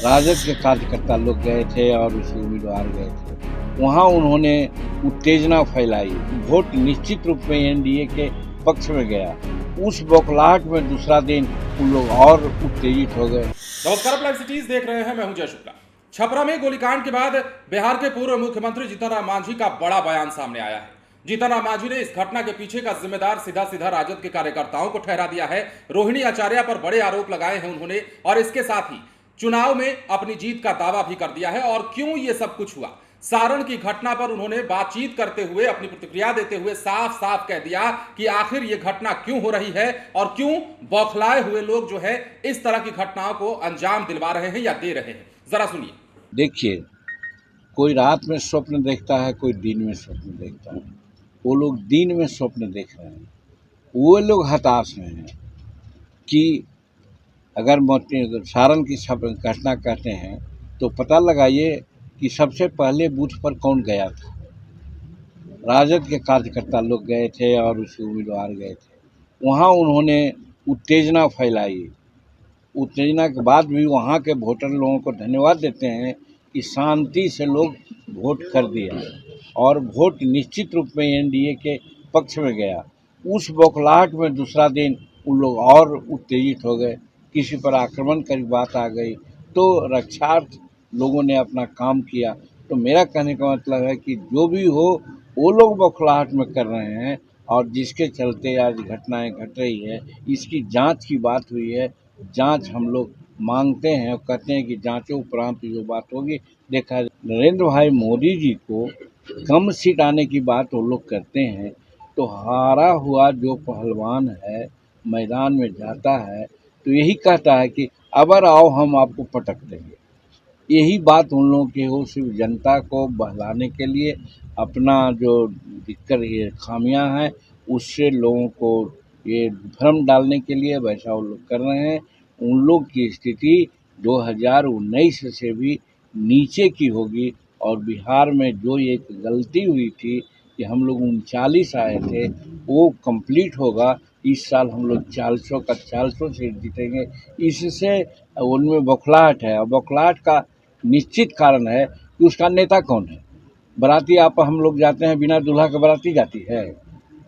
राजद के कार्यकर्ता लोग गए थे और उसके उम्मीदवार गए थे। वहाँ उन्होंने उत्तेजना फैलाई। वोट निश्चित रूप में एनडीए के पक्ष में गया। उस बौखलाहट में दूसरा दिन उन लोग और उत्तेजित हो गए। नमस्कार, लाइव सिटीज देख रहे हैं। मैं हूं जय शुक्ला। छपरा में गोलीकांड के बाद बिहार के पूर्व मुख्यमंत्री जीतन राम मांझी का बड़ा बयान सामने आया है। जीतन राम मांझी ने इस घटना के पीछे का जिम्मेदार सीधा सीधा राजद के कार्यकर्ताओं को ठहरा दिया है। रोहिणी आचार्य पर बड़े आरोप लगाए हैं उन्होंने, और इसके साथ ही चुनाव में अपनी जीत का दावा भी कर दिया है। और क्यों ये सब कुछ हुआ, सारण की घटना पर उन्होंने बातचीत करते हुए, अपनी प्रतिक्रिया देते हुए साफ साफ कह दिया कि आखिर ये घटना क्यों हो रही है और क्यों बौखलाए हुए लोग जो है इस तरह की घटनाओं को अंजाम दिलवा रहे हैं या दे रहे हैं। जरा सुनिए। देखिए, कोई रात में स्वप्न देखता है, कोई दिन में स्वप्न देखता है। वो लोग दिन में स्वप्न देख रहे हैं। वो लोग हताश हैं कि अगर सारण की घटना कहते हैं तो पता लगाइए कि सबसे पहले बूथ पर कौन गया था। राजद के कार्यकर्ता लोग गए थे और उसके उम्मीदवार गए थे। वहाँ उन्होंने उत्तेजना फैलाई। उत्तेजना के बाद भी वहाँ के वोटर लोगों को धन्यवाद देते हैं कि शांति से लोग वोट कर दिया और वोट निश्चित रूप में एनडीए के पक्ष में गया। उस बौखलाहट में दूसरा दिन उन लोग और उत्तेजित हो गए। किसी पर आक्रमण की बात आ गई तो रक्षार्थ लोगों ने अपना काम किया। तो मेरा कहने का मतलब है कि जो भी हो, वो लोग बौखलाहट में कर रहे हैं और जिसके चलते आज घटनाएं घट रही है, इसकी जांच की बात हुई है। जांच हम लोग मांगते हैं और कहते हैं कि जांचों उपरांत जो बात होगी देखा। नरेंद्र भाई मोदी जी को कम सीट आने की बात वो लोग करते हैं, तो हारा हुआ जो पहलवान है मैदान में जाता है तो यही कहता है कि अबर आओ हम आपको पटक देंगे। यही बात उन लोगों की हो, सिर्फ जनता को बहलाने के लिए, अपना जो दिक्कत ये खामियां हैं उससे लोगों को ये भ्रम डालने के लिए वैसा वो लोग कर रहे हैं। उन लोग की स्थिति 2019 से भी नीचे की होगी। और बिहार में जो एक गलती हुई थी कि हम लोग 39 आए थे, वो कंप्लीट होगा। इस साल हम लोग 400 का 400 सीट जीतेंगे। इससे उनमें बौखलाहट है और बौखलाहट का निश्चित कारण है कि उसका नेता कौन है। बाराती आप हम लोग जाते हैं, बिना दूल्हा के बाराती जाती है?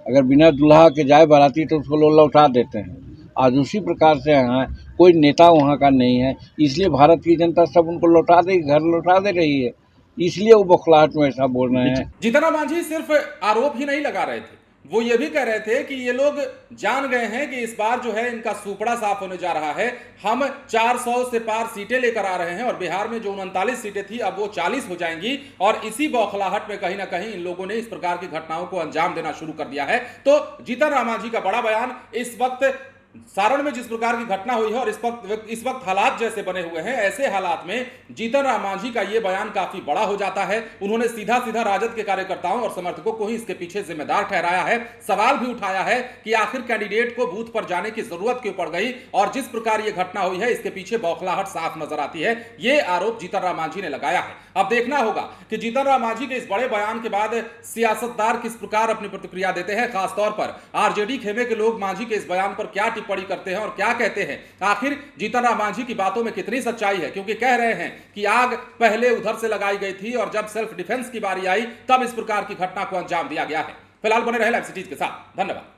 अगर बिना दूल्हा के जाए बाराती तो उसको लोग लौटा देते हैं। आज उसी प्रकार से यहाँ कोई नेता वहाँ का नहीं है, इसलिए भारत की जनता सब उनको लौटा दे, घर लौटा दे रही है। इसलिए वो बौखलाहट में ऐसा बोल रहे हैं। जीतन राम मांझी सिर्फ आरोप ही नहीं लगा रहे थे, वो ये भी कह रहे थे कि ये लोग जान गए हैं कि इस बार जो है इनका सुपड़ा साफ होने जा रहा है। हम 400 से पार सीटें लेकर आ रहे हैं और बिहार में जो 39 सीटें थी अब वो 40 हो जाएंगी। और इसी बौखलाहट में कहीं ना कहीं इन लोगों ने इस प्रकार की घटनाओं को अंजाम देना शुरू कर दिया है। तो जीतन राम मांझी का बड़ा बयान इस वक्त सारण में जिस प्रकार की घटना हुई है और इस वक्त हालात जैसे बने हुए हैं, ऐसे हालात में जीतन राम मांझी का यह बयान काफी बड़ा हो जाता है। उन्होंने सीधा सीधा राजद के कार्यकर्ताओं और समर्थकों को ही इसके पीछे जिम्मेदार ठहराया है। सवाल भी उठाया है कि आखिर कैंडिडेट को बूथ पर जाने की जरूरत क्यों पड़ गई, और जिस प्रकार यह घटना हुई है इसके पीछे बौखलाहट साफ नजर आती है। यह आरोप जीतन राम मांझी ने लगाया है। अब देखना होगा कि जीतन राम मांझी के इस बड़े बयान के बाद सियासतदार किस प्रकार अपनी प्रतिक्रिया देते हैं। खासतौर पर आरजेडी खेमे के लोग मांझी के इस बयान पर क्या टिप्पणी करते हैं और क्या कहते हैं। आखिर जीतन राम मांझी की बातों में कितनी सच्चाई है, क्योंकि कह रहे हैं कि आग पहले उधर से लगाई गई थी और जब सेल्फ डिफेंस की बारी आई तब इस प्रकार की घटना को अंजाम दिया गया है। फिलहाल बने रहे लाइव सिटीज के साथ। धन्यवाद।